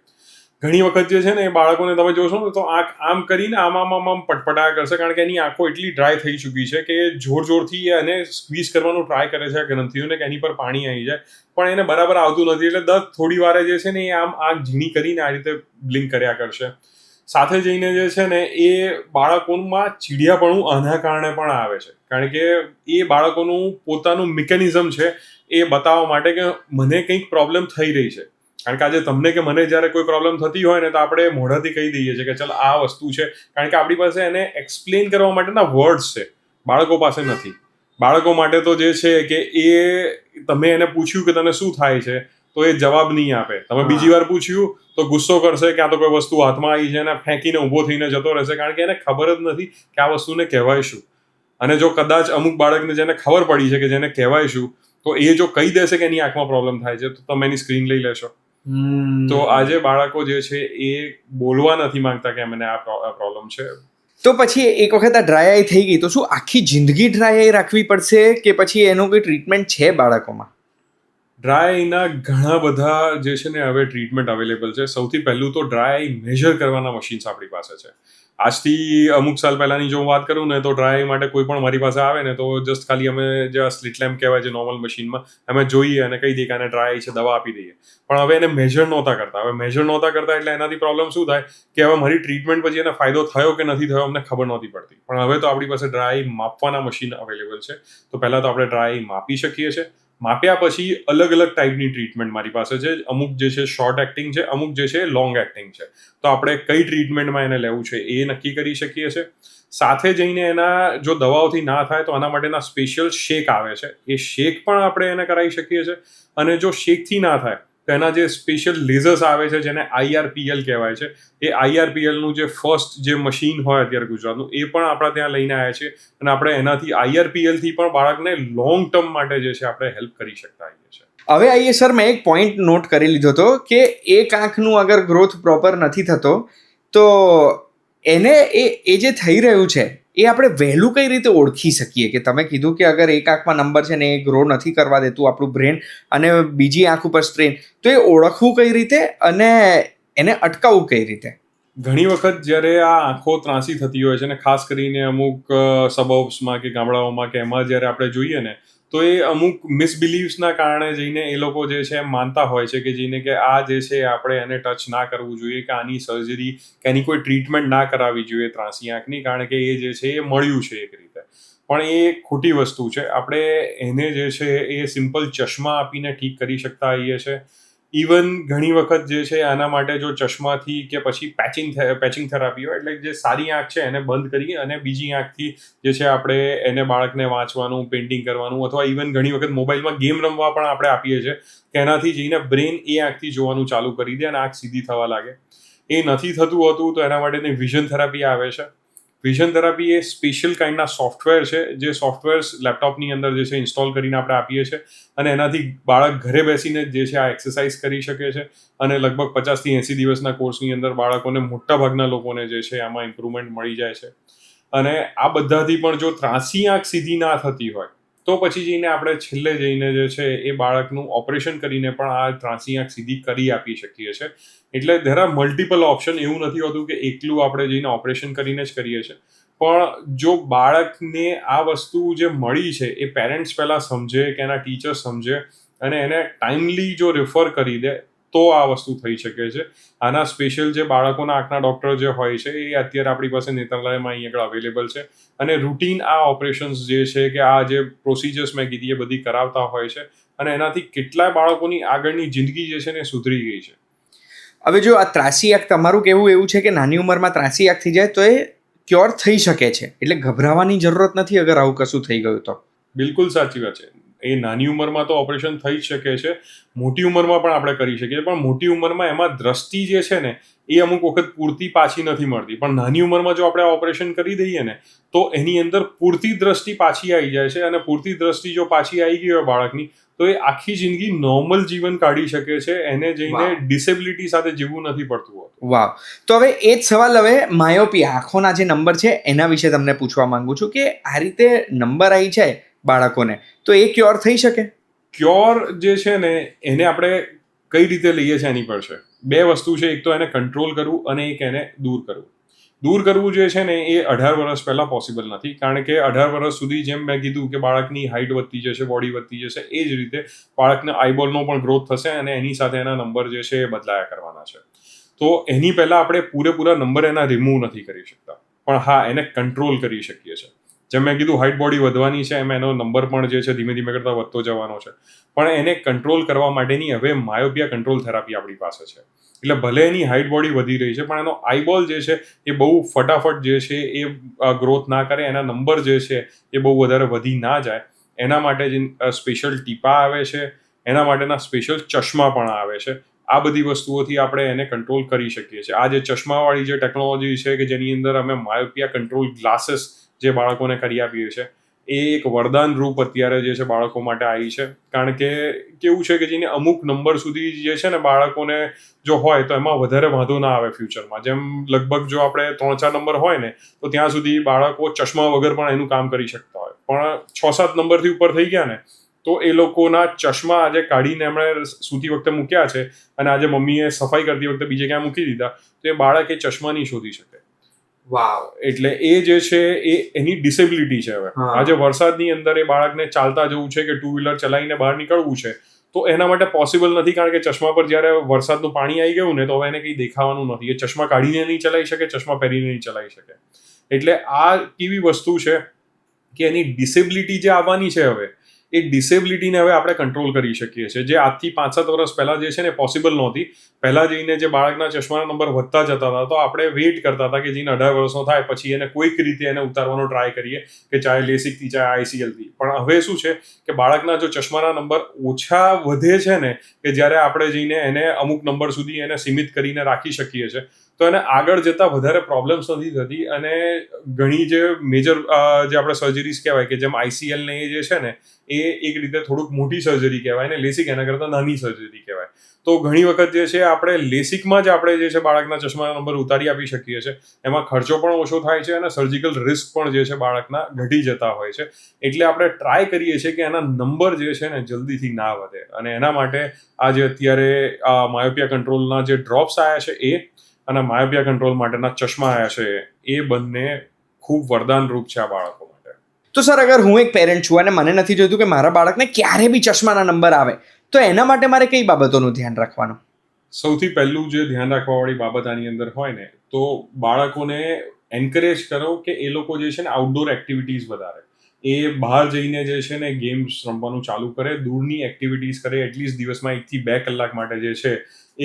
ઘણી વખત જે છે ને એ બાળકોને તમે જોશો ને તો આંખ આમ કરીને આમ પટપટાયા કરશે, કારણ કે એની આંખો એટલી ડ્રાય થઈ ચૂકી છે કે જોરથી એને સ્ક્વીઝ કરવાનો ટ્રાય કરે છે ગ્રંથિઓને કે એની પર પાણી આવી જાય, પણ એને બરાબર આવતું નથી. એટલે દર થોડી વારે જે છે ને એ આમ આંખ ઝીણી કરીને આ રીતે બ્લિંક કર્યા કરશે. સાથે જઈને જે છે ને એ બાળકોમાં ચીડિયાપણું આના કારણે પણ આવે છે, કારણ કે એ બાળકોનું પોતાનું મિકેનિઝમ છે એ બતાવવા માટે કે મને કંઈક પ્રોબ્લેમ થઈ રહી છે. કારણ કે આજે તમને કે મને જ્યારે કોઈ પ્રોબ્લેમ થતી હોય ને તો આપણે મોઢાથી કહી દઈએ છીએ કે ચાલ આ વસ્તુ છે, કારણ કે આપણી પાસે એને એક્સપ્લેન કરવા માટેના વર્ડ્સ છે, બાળકો પાસે નથી. બાળકો માટે તો જે છે કે એ તમે એને પૂછ્યું કે તને શું થાય છે તો એ જવાબ નહીં આપે. તમે બીજી વાર પૂછ્યું તો ગુસ્સો કરશે, ક્યાં તો કોઈ વસ્તુ હાથમાં આવી છે અને ફેંકીને ઊભો થઈને જતો રહેશે, કારણ કે એને ખબર જ નથી કે આ વસ્તુને કહેવાય શું. અને જો કદાચ અમુક બાળકને જેને ખબર પડી છે કે જેને કહેવાય શું, તો એ જો કહી દેશે કે એની આંખમાં પ્રોબ્લેમ થાય છે તો તમે એની સ્ક્રીન લઈ લેશો. તો આજે બાળકો જે છે એ બોલવા નથી માંગતા કે મને આ પ્રોબ્લેમ છે. તો પછી એક વખત આ ડ્રાય આઈ થઈ ગઈ તો શું આખી જિંદગી ડ્રાય આઈ રાખવી પડશે, કે પછી એનું કોઈ ટ્રીટમેન્ટ છે બાળકોમાં? ડ્રાય આઈના ઘણા બધા જે છે ને હવે ટ્રીટમેન્ટ અવેલેબલ છે. સૌથી પહેલું તો ડ્રાય આઈ મેઝર કરવાના મશીન્સ આપણી પાસે છે. આજથી અમુક સાલ પહેલાની જો વાત કરું ને તો ડ્રાય આઈ માટે કોઈ પણ મારી પાસે આવે ને તો જસ્ટ ખાલી અમે જે સ્લિટ લેમ્પ કહેવાય છે નોર્મલ મશીનમાં અમે જોઈએ અને કહી દઈએ કે આને ડ્રાય આઈ છે, દવા આપી દઈએ. પણ હવે એને મેઝર નહોતા કરતા. હવે મેઝર નહોતા કરતા એટલે એનાથી પ્રોબ્લેમ શું થાય કે હવે મારી ટ્રીટમેન્ટ પછી એને ફાયદો થયો કે નથી થયો અમને ખબર નહોતી પડતી. પણ હવે તો આપણી પાસે ડ્રાય આઈ માપવાના મશીન અવેલેબલ છે. તો પહેલાં તો આપણે ડ્રાય આઈ માપી શકીએ છીએ, માપ્યા પછી અલગ અલગ ટાઈપની ટ્રીટમેન્ટ મારી પાસે છે. અમુક જે છે શોર્ટ એક્ટિંગ છે, અમુક જે છે લોંગ એક્ટિંગ છે. તો આપણે કઈ ટ્રીટમેન્ટમાં એને લેવું છે એ નક્કી કરી શકીએ છીએ. સાથે જઈને એના જો દવાઓથી ના થાય તો આના માટેના સ્પેશિયલ શેક આવે છે, એ શેક પણ આપણે એને કરાવી શકીએ છીએ. અને જો શેકથી ના થાય તો એના જે સ્પેશિયલ લેઝર્સ આવે છે જેને IRPL કહેવાય છે, એ IRPLનું જે ફર્સ્ટ જે મશીન હોય અત્યારે ગુજરાતનું, એ પણ આપણા ત્યાં લઈને આવ્યા છે. અને આપણે એનાથી IRPLથી પણ બાળકને લોંગ ટર્મ માટે જે છે આપણે હેલ્પ કરી શકતા હોઈએ છીએ. હવે આઈએ સર, મેં એક પોઈન્ટ નોટ કરી લીધો હતો કે એક આંખનું અગર ગ્રોથ પ્રોપર નથી થતો તો એને એ જે થઈ રહ્યું છે એ આપણે વહેલું કઈ રીતે ઓળખી શકીએ? કે તમે કીધું કે અગર એક આંખમાં નંબર છે ને એ ગ્રો નથી કરવા દેતું આપણું બ્રેન અને બીજી આંખ ઉપર સ્ટ્રેન, તો એ ઓળખવું કઈ રીતે અને એને અટકાવવું કઈ રીતે? ઘણી વખત જ્યારે આ આંખો ત્રાંસી થતી હોય છે ને, ખાસ કરીને અમુક સબર્બ્સમાં કે ગામડાઓમાં કે એમાં જ્યારે આપણે જોઈએ ને, તો એ અમુક મિસબિલીવ્સના કારણે જઈને એ લોકો જે છે માનતા હોય છે કે જઈને કે આ જે છે આપણે એને ટચ ના કરવું જોઈએ, કે આની સર્જરી કે આની કોઈ ટ્રીટમેન્ટ ના કરાવવી જોઈએ ત્રાંસી આંખની, કારણ કે એ જે છે એ મળ્યું છે એક રીતે. પણ એ ખોટી વસ્તુ છે. આપણે એને જે છે એ સિમ્પલ ચશ્મા આપીને ઠીક કરી શકતા હોઈએ છીએ. ઇવન ઘણી વખત જે છે આના માટે જો ચશ્માથી કે પછી પેચિંગ થેરાપી હોય, એટલે જે સારી આંખ છે એને બંધ કરી અને બીજી આંખથી જે છે આપણે એને બાળકને વાંચવાનું, પેઇન્ટિંગ કરવાનું, અથવા ઇવન ઘણી વખત મોબાઈલમાં ગેમ રમવા પણ આપણે આપીએ છીએ કે એનાથી જઈને બ્રેન એ આંખથી જોવાનું ચાલુ કરી દે અને આંખ સીધી થવા લાગે. એ નથી થતું હતું તો એના માટેની વિઝન થેરાપી આવે છે. વિઝન થેરાપી એ સ્પેશિયલ કાઇન્ડના સોફ્ટવેર છે, જે સોફ્ટવેર્સ લેપટોપની અંદર જે છે ઇન્સ્ટોલ કરીને આપણે આપીએ છીએ. અને એનાથી બાળક ઘરે બેસીને જે છે આ એક્સરસાઇઝ કરી શકે છે. અને લગભગ 50 થી 80 દિવસના કોર્સની અંદર બાળકોને, મોટા ભાગના લોકોને જે છે આમાં ઇમ્પ્રુવમેન્ટ મળી જાય છે. અને આ બધાથી પણ જો ત્રાંસી આંખ સીધી ના થતી હોય તો પછી જઈને આપણે છેલ્લે જઈને જે છે એ બાળકનું ઓપરેશન કરીને પણ આ ત્રાંસી આંખ સીધી કરી આપી શકીએ છીએ. એટલે ધેર આર મલ્ટિપલ ઓપ્શન. એવું નથી હોતું કે એકલું આપણે જઈને ઓપરેશન કરીને જ કરીએ છીએ. પણ જો બાળકને આ વસ્તુ જે મળી છે એ પેરેન્ટ્સ પહેલાં સમજે, કે એના ટીચર્સ સમજે અને એને ટાઈમલી જો રેફર કરી દે તો આ વસ્તુ થઈ શકે છે. આના સ્પેશિયલ જે બાળકોના આંખના ડૉક્ટર જે હોય છે એ અત્યારે આપણી પાસે નેત્રાલયમાં અહીં આગળ અવેલેબલ છે. અને રૂટીન આ ઓપરેશન્સ જે છે કે આ જે પ્રોસિજર્સ મેં કીધી એ બધી કરાવતા હોય છે. અને એનાથી કેટલાય બાળકોની આગળની જિંદગી જે છે ને એ સુધરી ગઈ છે. હવે જો આ ત્રાસી આંખ, તમારું કહેવું એવું છે કે નાની ઉંમરમાં ત્રાસી આંખ થઈ જાય તો એ ક્યોર થઈ શકે છે, એટલે ગભરાવાની જરૂરત નથી અગર આવું કશું થઈ ગયું તો? બિલકુલ સાચી વાત છે. એ નાની ઉંમરમાં તો ઓપરેશન થઈ જ શકે છે, મોટી ઉંમરમાં પણ આપણે કરી શકીએ. પણ મોટી ઉંમરમાં એમાં દ્રષ્ટિ જે છે ને એ અમુક વખત પૂરતી પાછી નથી મળતી. પણ નાની ઉંમરમાં જો આપણે ઓપરેશન કરી દઈએ ને તો એની અંદર પૂરતી દ્રષ્ટિ પાછી આવી જાય છે. અને પૂરતી દ્રષ્ટિ જો પાછી આવી ગઈ હોય બાળકની, તો એ આખી જિંદગી નોર્મલ જીવન કાઢી શકે છે. એને જઈને ડિસેબિલિટી સાથે જીવવું નથી પડતું હોતું. વાવ! તો હવે એ જ સવાલ, હવે માયોપિયા, આંખોના જે નંબર છે એના વિશે તમને પૂછવા માંગુ છું કે આ રીતે નંબર આવી જાય બાળકોને તો એ ક્યોર થઈ શકે? ક્યોર જે છે ને એને આપણે કઈ રીતે લઈએ છીએ એની પર છે. બે વસ્તુ છે, એક તો એને કંટ્રોલ કરવું અને એક એને દૂર કરવું. દૂર કરવું જે છે ને એ 18 વર્ષ પહેલાં પોસિબલ નથી, કારણ કે 18 વર્ષ સુધી જેમ મેં કીધું કે બાળકની હાઇટ વધતી જશે, બોડી વધતી જશે, એ જ રીતે બાળકને આઈબોલનો પણ ગ્રોથ થશે અને એની સાથે એના નંબર જે છે એ બદલાયા કરવાના છે. તો એની પહેલાં આપણે પૂરેપૂરા નંબર એના રિમૂવ નથી કરી શકતા, પણ હા એને કંટ્રોલ કરી શકીએ છીએ. જેમ મેં કીધું હાઇટ બોડી વધવાની છે એમ એનો નંબર પણ જે છે ધીમે ધીમે કરતાં વધતો જવાનો છે. પણ એને કંટ્રોલ કરવા માટેની હવે માયોપિયા કંટ્રોલ થેરાપી આપણી પાસે છે. એટલે ભલે એની હાઇટ બોડી વધી રહી છે પણ એનો આઈબોલ જે છે એ બહુ ફટાફટ જે છે એ ગ્રોથ ના કરે, એના નંબર જે છે એ બહુ વધારે વધી ના જાય, એના માટે જે સ્પેશિયલ ટીપા આવે છે, એના માટેના સ્પેશિયલ ચશ્મા પણ આવે છે. આ બધી વસ્તુઓથી આપણે એને કંટ્રોલ કરી શકીએ છીએ. આ જે ચશ્માવાળી જે ટેકનોલોજી છે કે જેની અંદર અમે માયોપિયા કંટ્રોલ ગ્લાસીસ જે બાળકોને કરી આપીએ છીએ, એ એક વરદાન રૂપ અત્યારે જે છે બાળકો માટે આવી છે. કારણ કે કેવું છે કે જેને અમુક નંબર સુધી જે છે ને બાળકોને જો હોય તો એમાં વધારે વાંધો ના આવે ફ્યુચરમાં. જેમ લગભગ જો આપણે 3-4 નંબર હોય ને તો ત્યાં સુધી બાળકો ચશ્મા વગર પણ એનું કામ કરી શકતા હોય. પણ 6-7 નંબરથી ઉપર થઈ ગયા ને તો એ લોકોના ચશ્મા આજે કાઢીને એમણે સૂતી વખતે મૂક્યા છે અને આજે મમ્મીએ સફાઈ કરતી વખતે બીજે ક્યાં મૂકી દીધા, તો એ બાળક એ ચશ્મા નહીં શોધી શકે. વાવ! એટલે એ જે છે એ એની ડિસેબિલિટી છે. હવે આજે વરસાદની અંદર એ બાળકને ચાલતા જવું છે કે 2 વ્હીલર ચલાવીને બહાર નીકળવું છે તો એના માટે પોસિબલ નથી, કારણ કે ચશ્મા પર જ્યારે વરસાદનું પાણી આવી ગયું ને તો હવે એને કંઈ દેખાવાનું નથી. એ ચશ્મા કાઢીને નહીં ચલાવી શકે, ચશ્મા પહેરીને નહીં ચલાવી શકે. એટલે આ કેવી વસ્તુ છે કે એની ડિસેબિલિટી જે આવવાની છે હવે એ ડિસેબિલિટીને હવે આપણે કંટ્રોલ કરી શકીએ છીએ, જે આજથી 5-7 વર્ષ પહેલાં જે છે ને પોસિબલ નહોતી. પહેલાં જઈને જે બાળકના ચશ્માના નંબર વધતા જતા હતા તો આપણે વેઇટ કરતા હતા કે જઈને 18 વર્ષનો થાય પછી એને કોઈક રીતે એને ઉતારવાનો ટ્રાય કરીએ, કે ચાહે લેસિકથી ચાહે આઈસીએલથી. પણ હવે શું છે કે બાળકના જો ચશ્માના નંબર ઓછા વધે છે ને, કે જ્યારે આપણે જઈને એને અમુક નંબર સુધી એને સીમિત કરીને રાખી શકીએ છીએ, તો એને આગળ જતાં વધારે પ્રોબ્લેમ્સ નથી થતી. અને ઘણી જે મેજર જે આપણે સર્જરીઝ કહેવાય કે જેમ આઈસીએલ ને એ જે છે ને એ એક રીતે થોડુંક મોટી સર્જરી કહેવાય ને લેસિક એના કરતાં નાની સર્જરી કહેવાય. તો ઘણી વખત જે છે આપણે લેસિકમાં જ આપણે જે છે બાળકના ચશ્માના નંબર ઉતારી આપી શકીએ છીએ. એમાં ખર્ચો પણ ઓછો થાય છે અને સર્જિકલ રિસ્ક પણ જે છે બાળકના ઘટી જતા હોય છે. એટલે આપણે ટ્રાય કરીએ છીએ કે એના નંબર જે છે ને જલ્દીથી ના વધે. અને એના માટે આ જે અત્યારે માયોપિયા કંટ્રોલના જે ડ્રોપ્સ આવ્યા છે એ અને માયોપિયા કંટ્રોલ માટેના ચશ્મા આવ્યા છે એ બંને ખૂબ વરદાનરૂપ છે આ બાળકો માટે. તો સર, અગર હું એક પેરેન્ટ છું અને મને નથી જોઈતું કે મારા બાળકને ક્યારે બી ચશ્માના નંબર આવે, તો એના માટે મારે કઈ બાબતોનું ધ્યાન રાખવાનું? સૌથી પહેલું જે ધ્યાન રાખવાવાળી બાબત આની અંદર હોય ને, તો બાળકોને એન્કરેજ કરો કે એ લોકો જે છે ને આઉટડોર એક્ટિવિટીઝ વધારે, એ બહાર જઈને જે છે ને ગેમ્સ રમવાનું ચાલુ કરે, દૂરની એક્ટિવિટીઝ કરે. એટલીસ્ટ દિવસમાં 1 થી 2 કલાક માટે જે છે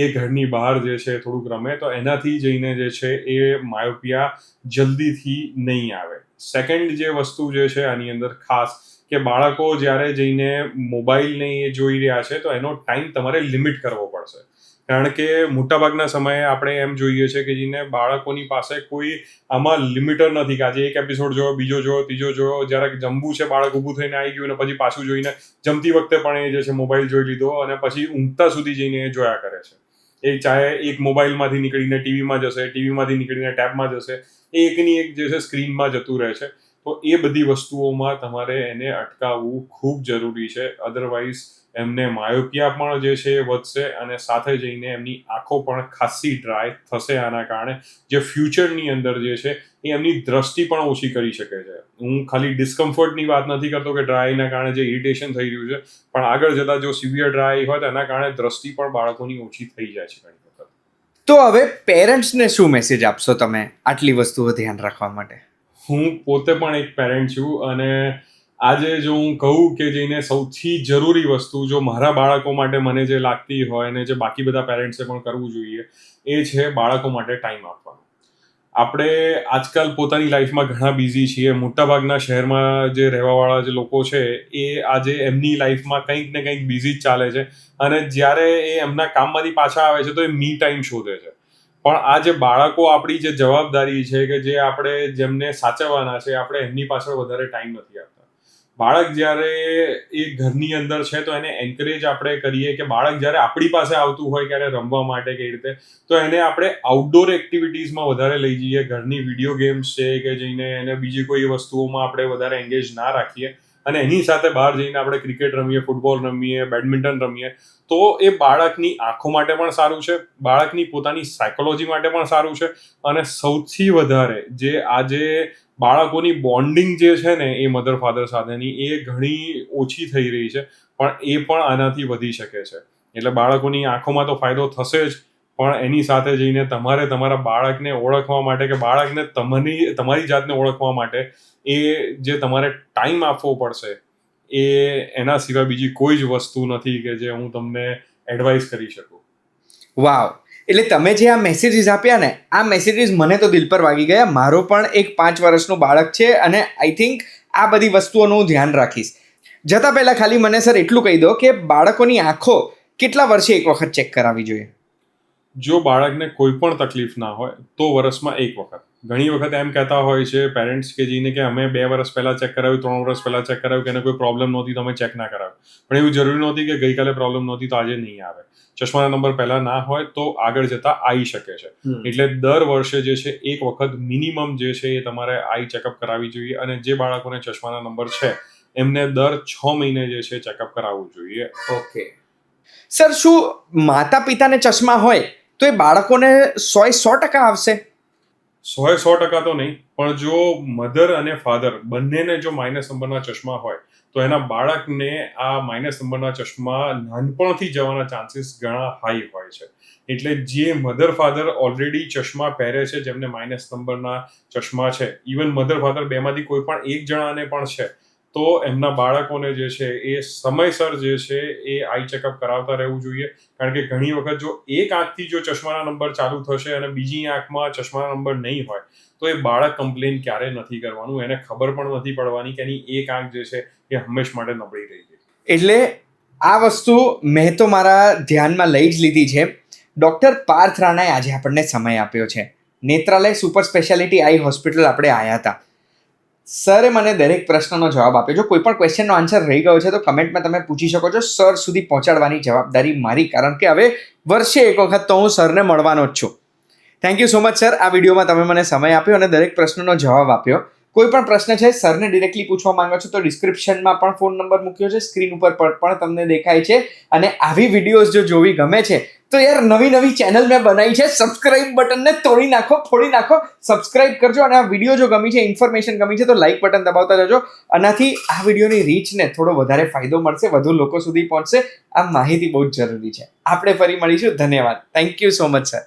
એ ઘરની બહાર જે છે થોડુંક રમે, તો એનાથી જઈને જે છે એ માયોપિયા જલ્દીથી નહીં આવે. સેકન્ડ જે વસ્તુ જે છે આની અંદર ખાસ, કે બાળકો જ્યારે જઈને મોબાઈલને એ જોઈ રહ્યા છે તો એનો ટાઈમ તમારે લિમિટ કરવો પડશે. કારણ કે મોટાભાગના સમયે આપણે એમ જોઈએ છે કે જેને બાળકોની પાસે કોઈ આમાં લિમિટર નથી કે આજે એક એપિસોડ જોયો, બીજો જોયો, ત્રીજો જોયો. જ્યારે જમવું છે બાળક ઊભું થઈને આવી ગયું અને પછી પાછું જોઈને જમતી વખતે પણ એ જે છે મોબાઈલ જોઈ લીધો અને પછી ઊંઘતા સુધી જઈને એ જોયા કરે છે. એ ચાહે એક મોબાઈલમાંથી નીકળીને ટીવીમાં જશે, ટીવીમાંથી નીકળીને ટેબમાં જશે, એ એકની એક જે છે સ્ક્રીનમાં જતું રહે છે. તો એ બધી વસ્તુઓમાં તમારે એને અટકાવવું ખૂબ જરૂરી છે. અધરવાઇઝ એમને માયોપિયા પણ જે છે એ વધશે અને સાથે જઈને એમની આંખો પણ ખાસી ડ્રાય થશે. આના કારણે જે ફ્યુચરની અંદર જે છે એ એમની દ્રષ્ટિ પણ ઓછી કરી શકે છે. હું ખાલી ડિસ્કમ્ફર્ટની વાત નથી કરતો કે ડ્રાયના કારણે જે ઇરિટેશન થઈ રહ્યું છે, પણ આગળ જતાં જો સિવિયર ડ્રાય હોય તો એના કારણે દ્રષ્ટિ પણ બાળકોની ઓછી થઈ જાય છે ઘણી વખત. તો હવે પેરેન્ટ્સને શું મેસેજ આપશો તમે આટલી વસ્તુઓ ધ્યાન રાખવા માટે? હું પોતે પણ એક પેરેન્ટ છું અને આજે જો હું કહું કે જઈને સૌથી જરૂરી વસ્તુ જો મારા બાળકો માટે મને જે લાગતી હોય ને જે બાકી બધા પેરેન્ટ્સે પણ કરવું જોઈએ, એ છે બાળકો માટે ટાઈમ આપવાનો. આપણે આજકાલ પોતાની લાઈફમાં ઘણા બિઝી છીએ. મોટાભાગના શહેરમાં જે રહેવાવાળા જે લોકો છે એ આજે એમની લાઈફમાં કંઈક ને કંઈક બિઝી જ ચાલે છે અને જ્યારે એ એમના કામમાંથી પાછા આવે છે તો એ મી ટાઈમ શોધે છે. પણ આ જે બાળકો આપણી જે જવાબદારી છે કે જે આપણે જેમને સાચવવાના છે, આપણે એમની પાછળ વધારે ટાઈમ નથી આપતા. બાળક જ્યારે એ ઘરની અંદર છે તો એને એન્કરેજ આપણે કરીએ કે બાળક જ્યારે આપણી પાસે આવતું હોય ક્યારે રમવા માટે કઈ રીતે, તો એને આપણે આઉટડોર એક્ટિવિટીઝમાં વધારે લઈ જઈએ. ઘરની વિડીયો ગેમ્સ છે કે જઈને એને બીજી કોઈ વસ્તુઓમાં આપણે વધારે એન્ગેજ ના રાખીએ અને એની સાથે બહાર જઈને આપણે ક્રિકેટ રમીએ, ફૂટબોલ રમીએ, બેડમિન્ટન રમીએ, તો એ બાળકની આંખો માટે પણ સારું છે, બાળકની પોતાની સાયકોલોજી માટે પણ સારું છે અને સૌથી વધારે જે આજે બાળકોની બોન્ડિંગ જે છે ને એ મધર ફાધર સાથેની એ ઘણી ઓછી થઈ રહી છે, પણ એ પણ આનાથી વધી શકે છે. એટલે બાળકોની આંખોમાં તો ફાયદો થશે જ, પણ એની સાથે જઈને તમારે તમારા બાળકને ઓળખવા માટે કે બાળકને તમારી જાતને ઓળખવા માટે એ જે તમારે ટાઈમ આપવો પડશે, એ એના સિવાય બીજી કોઈ જ વસ્તુ નથી કે જે હું તમને એડવાઇસ કરી શકું. વાવ! એટલે તમે જે આ મેસેજીસ આપ્યા ને, આ મેસેજીસ મને તો દિલ પર વાગી ગયા. મારો પણ એક 5 વર્ષનું બાળક છે અને આઈ થિંક આ બધી વસ્તુઓનું હું ધ્યાન રાખીશ. જતાં પહેલાં ખાલી મને સર એટલું કહી દો કે બાળકોની આંખો કેટલા વર્ષે એક વખત ચેક કરાવવી જોઈએ? જો બાળકને કોઈ પણ તકલીફ ના હોય તો વર્ષમાં એક વખત. ઘણી વખત એમ કહેતા હોય છે પેરેન્ટ્સ કે જેને કે અમે 2 વર્ષ પહેલાં ચેક કરાવ્યું, 3 વર્ષ પહેલાં ચેક કરાવ્યું, કે એને કોઈ પ્રોબ્લેમ નહોતી તો અમે ચેક ના કરાવ્યું. પણ એવું જરૂરી નહોતી કે ગઈકાલે પ્રોબ્લેમ નહોતી તો આજે નહીં આવે. ચશ્માના નંબર પહેલાં ના હોય તો આગળ જતાં આવી શકે છે. એટલે દર વર્ષે જે છે એક વખત મિનિમમ જે છે એ તમારે આઈ ચેકઅપ કરાવવી જોઈએ. અને જે બાળકોને ચશ્માના નંબર છે એમને દર 6 મહિને જે છે ચેકઅપ કરાવવું જોઈએ. ઓકે સર, શું માતા પિતાને ચશ્મા હોય તો એ બાળકોને 100% આવશે? 100% તો નહીં, પણ જો મધર અને ફાધર બંનેને જો માઇનસ નંબરના ચશ્મા હોય તો એના બાળકને આ માઇનસ નંબરના ચશ્મા નાનપણથી જવાના ચાન્સીસ ઘણા હાઈ હોય છે. એટલે જે મધર ફાધર ઓલરેડી ચશ્મા પહેરે છે, જેમને માઇનસ નંબરના ચશ્મા છે, ઇવન મધર ફાધર બેમાંથી કોઈ પણ એક જણાને પણ છે, તો એમના બાળકોને જે છે એ સમયસર જે છે એ આઈ ચેકઅપ કરાવતા રહેવું જોઈએ. કારણ કે ઘણી વખત જો એક આંખથી જો ચશ્માના નંબર ચાલુ થશે અને બીજી આંખમાં ચશ્માના નંબર નહીં હોય તો એ બાળક કમ્પ્લેન ક્યારે નથી કરવાનું, એને ખબર પણ નથી પડવાની કે એની એક આંખ જે છે એ હંમેશ માટે નબળી રહી ગઈ. એટલે આ વસ્તુ મેં તો મારા ધ્યાનમાં લઈ જ લીધી છે. ડૉક્ટર પાર્થ રાણાએ આજે આપણને સમય આપ્યો છે. નેત્રાલય સુપર સ્પેશિયાલિટી આઈ હોસ્પિટલ આપણે આવ્યા હતા. સરે મને દરેક પ્રશ્નનો જવાબ આપ્યો. જો કોઈ પણ ક્વેશ્ચનનો આન્સર રહી ગયો છે તો કમેન્ટમાં તમે પૂછી શકો છો. સર સુધી પહોંચાડવાની જવાબદારી મારી, કારણ કે હવે વર્ષે એક વખત તો હું સરને મળવાનો જ છું. Thank you so much sir. આ વિડીયોમાં તમે મને સમય આપ્યો અને દરેક પ્રશ્નનો જવાબ આપ્યો. કોઈ પણ પ્રશ્ન છે સરને ડિરેક્ટલી પૂછવા માંગો છો તો ડિસ્ક્રિપ્શનમાં પણ ફોન નંબર મૂક્યો છે, સ્ક્રીન ઉપર પણ તમને દેખાય છે. અને આવી વિડીયોઝ જો જોવી ગમે છે તો યાર નવી ચેનલ મેં બનાવી છે. સબસ્ક્રાઇબ બટનને તોડી નાખો, ફોડી નાખો, સબસ્ક્રાઇબ કરજો. અને આ વિડીયો જો ગમી છે, ઇન્ફોર્મેશન ગમી છે તો લાઇક બટન દબાવતા જજો. આનાથી આ વિડીયોની રીચને થોડો વધારે ફાયદો મળશે, વધુ લોકો સુધી પહોંચશે. આ માહિતી બહુ જ જરૂરી છે. આપણે ફરી મળીશું. ધન્યવાદ. Thank you so much sir.